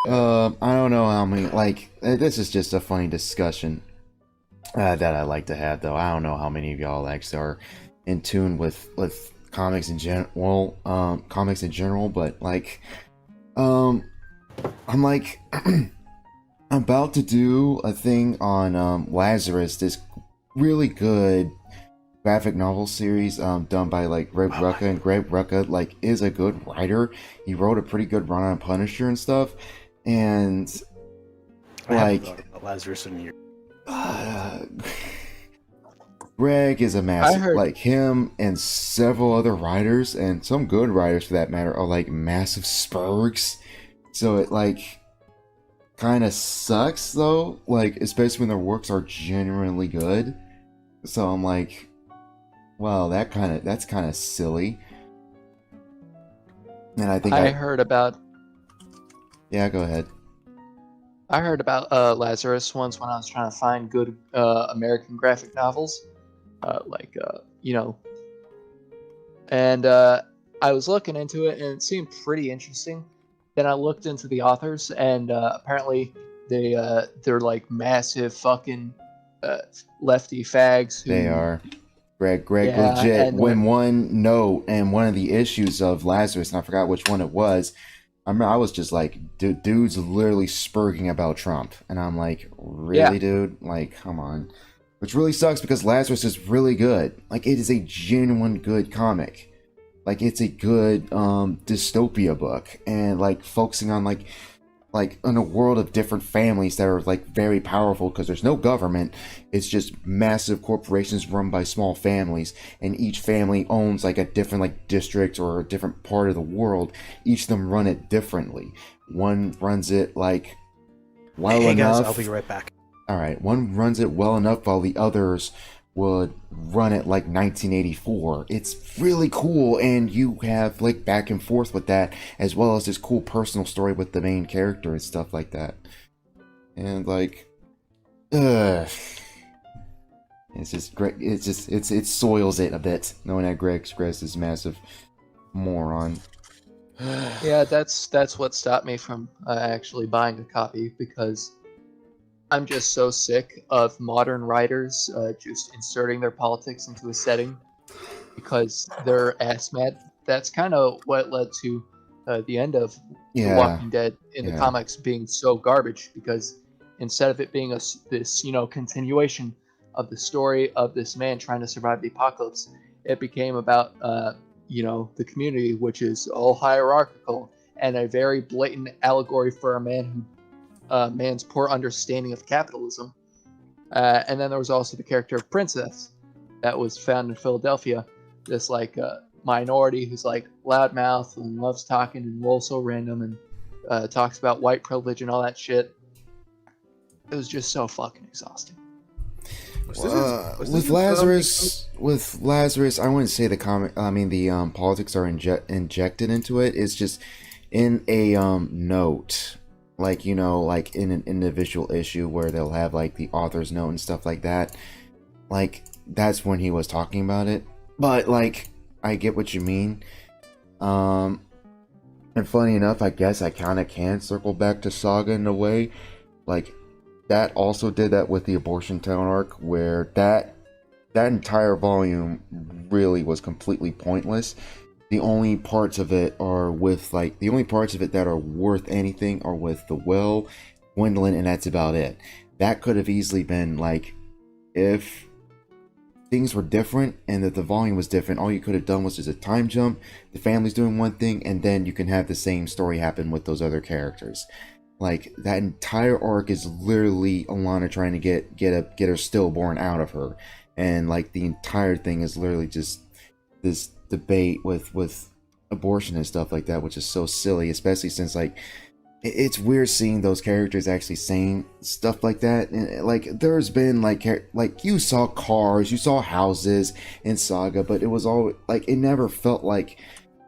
I don't know how many. Like, this is just a funny discussion that I like to have, though. I don't know how many of y'all actually are in tune with comics in general. Well, comics in general, but like, um, I'm like, I'm about to do a thing on Lazarus, this really good graphic novel series done by like Greg Rucka, and Greg Rucka like is a good writer. He wrote a pretty good run on Punisher and stuff, and I haven't thought like about Lazarus in years. uh, Greg is a I massive, heard like him and several other writers and some good writers for that matter are like massive Spergs. So it like kind of sucks though, like especially when their works are genuinely good. So I'm like, well, that's kind of silly. And I think I heard about yeah, go ahead. Lazarus once when I was trying to find good American graphic novels, like you know, and I was looking into it and it seemed pretty interesting. Then I looked into the authors and apparently they're like massive fucking uh, lefty fags They who are. Greg yeah, legit. and they're When one note and one of the issues of Lazarus, and I forgot which one it was, I remember I was just like, dude's literally spurging about Trump. And I'm like, yeah. really, dude? Like, come on. Which really sucks because Lazarus is really good. Like, it is a genuine good comic. Like, it's a good dystopia book. And, like, focusing on, like in a world of different families that are like very powerful because there's no government. It's just massive corporations run by small families, and each family owns like a different like district or a different part of the world. Each of them run it differently. One runs it like well Hey guys, enough. I'll be right back. All right, one runs it well enough while the others would run it like 1984. It's really cool, and you have like back and forth with that, as well as this cool personal story with the main character and stuff like that. And like, ugh, it's just great. It's just it soils it a bit knowing that Greg Gress is massive moron. Yeah, that's what stopped me from actually buying a copy because I'm just so sick of modern writers just inserting their politics into a setting because they're ass mad. That's kind of what led to the end of The Yeah, Walking Dead in the yeah, comics being so garbage because instead of it being this continuation of the story of this man trying to survive the apocalypse, it became about the community, which is all hierarchical and a very blatant allegory for a man's poor understanding of capitalism. And then there was also the character of Princess that was found in Philadelphia, this like minority who's like loudmouth and loves talking and also random and talks about white privilege and all that shit. It was just so fucking exhausting. With Lazarus, I wouldn't say the comic. I mean, the politics are injected into it. It's just in a note, like like in an individual issue where they'll have like the author's note and stuff like that. Like that's when he was talking about it. But like, I get what you mean. Um, and funny enough, I guess I kind of can circle back to Saga in a way. Like that also did that with the Abortion Town arc, where that entire volume really was completely pointless. The only parts of it are with like the only parts of it that are worth anything are with the Will, Gwendolyn, and that's about it. That could have easily been like if things were different and that the volume was different, all you could have done was just a time jump. The family's doing one thing, and then you can have the same story happen with those other characters. Like that entire arc is literally Alana trying to get her stillborn out of her, and like the entire thing is literally just this debate with abortion and stuff like that, which is so silly, especially since like it's weird seeing those characters actually saying stuff like that. And like there's been like you saw cars, you saw houses in Saga, but it was all like it never felt like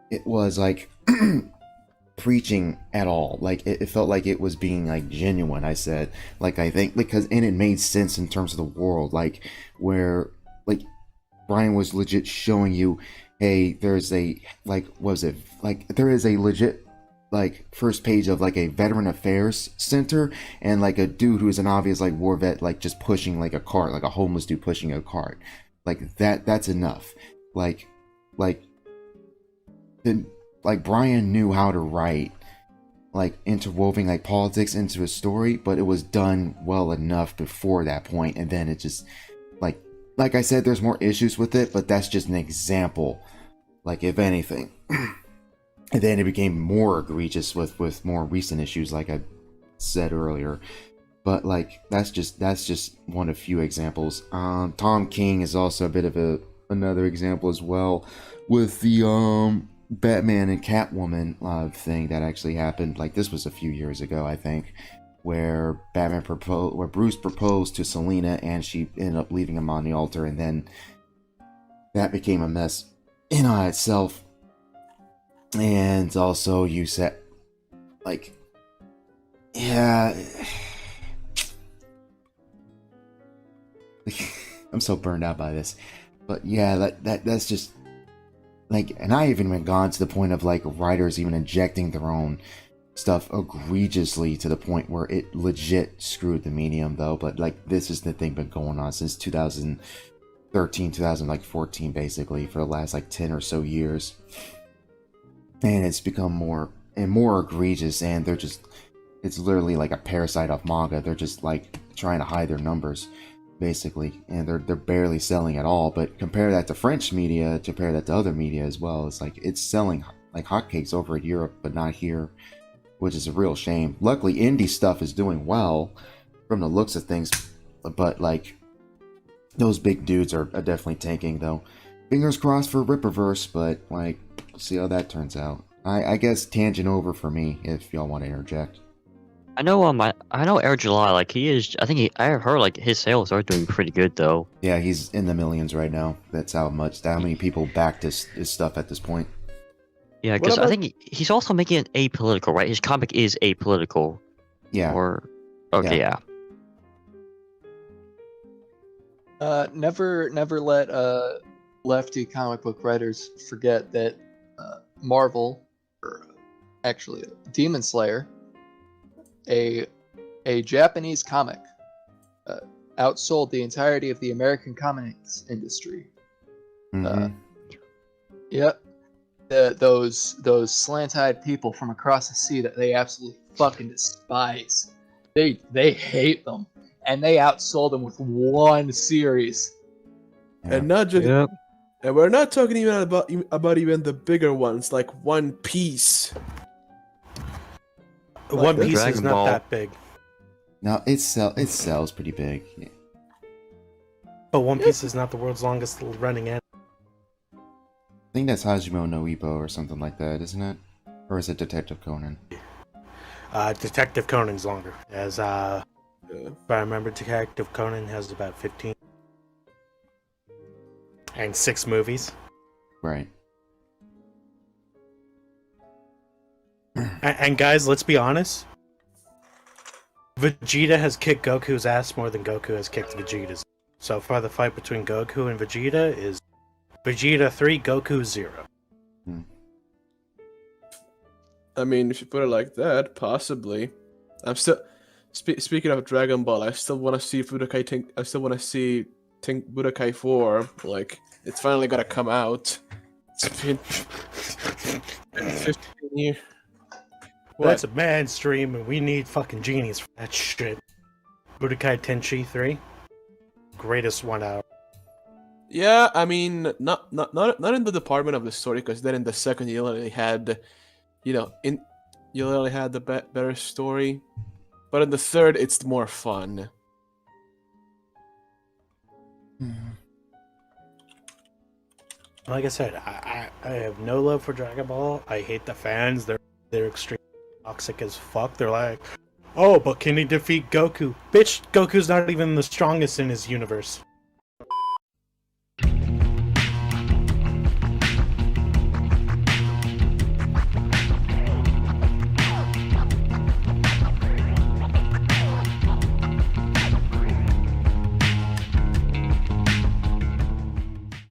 it was like preaching at all. Like it felt like it was being like genuine. I said like I think because and it made sense in terms of the world, like where like Brian was legit showing you, hey, there's a like was it like there is a legit like first page of like a veteran affairs center, and like a dude who's an obvious like war vet like just pushing like a cart, like a homeless dude pushing a cart. Like that's enough. Like like the like Brian knew how to write like interwoven like politics into a story, but it was done well enough before that point, and then it just like I said, there's more issues with it, but that's just an example, like if anything. And then it became more egregious with more recent issues, like I said earlier. But like that's just one of few examples. Tom King is also a bit of another example as well, with the Batman and Catwoman thing that actually happened. Like this was a few years ago, I think, where Bruce proposed to Selina and she ended up leaving him on the altar, and then that became a mess in on itself. And also you said, like, yeah, I'm so burned out by this, but yeah, that's just like, and I even went gone to the point of like writers even injecting their own stuff egregiously to the point where it legit screwed the medium, though. But like this is the thing been going on since 2013, 2014, basically for the last like 10 or so years. And it's become more and more egregious, and it's literally like a parasite of manga. They're just like trying to hide their numbers, basically, and they're barely selling at all. But compare that to French media, compare that to other media as well. It's like it's selling like hotcakes over in Europe, but not here, which is a real shame. Luckily, indie stuff is doing well from the looks of things, but like those big dudes are definitely tanking, though. Fingers crossed for Ripperverse, but like, we'll see how that turns out. I guess tangent over for me if y'all want to interject. I know I know Air July, like I heard like his sales are doing pretty good though. Yeah, he's in the millions right now. That's how many people backed his stuff at this point. Yeah, because I think he's also making it apolitical, right? His comic is apolitical. Yeah. Or okay, yeah. Never let lefty comic book writers forget that Marvel, or actually Demon Slayer, a Japanese comic, outsold the entirety of the American comics industry. Mm-hmm. Yep. Those slant-eyed people from across the sea that they absolutely fucking despise. They hate them, and they outsold them with one series. Yeah. And not just, Yep. and we're not talking even about even the bigger ones like One Piece. One the Piece is Dragon not Ball. that big, No, it sells pretty big. Yeah. but One Piece is not the world's longest running anime. I think that's Hajime no Ippo or something like that, isn't it? Or is it Detective Conan? Detective Conan's longer. As if I remember, Detective Conan has about 15 and 6 movies. Right. And guys, let's be honest. Vegeta has kicked Goku's ass more than Goku has kicked Vegeta's. So far, the fight between Goku and Vegeta is Vegeta 3, Goku 0. I mean, if you put it like that, possibly. I'm still speaking of Dragon Ball. I still want to see Budokai. I still want to see Budokai 4. Like, it's finally gonna come out. It's been 15 years. That's a mainstream, and we need fucking genies for that shit. Budokai Tenchi 3, greatest 1 hour. Yeah, I mean, not in the department of the story, because then in the second you literally had, you literally had the better story, but in the third it's more fun. Like I said, I have no love for Dragon Ball. I hate the fans. They're extremely toxic as fuck. They're like, oh, but can he defeat Goku? Bitch, Goku's not even the strongest in his universe.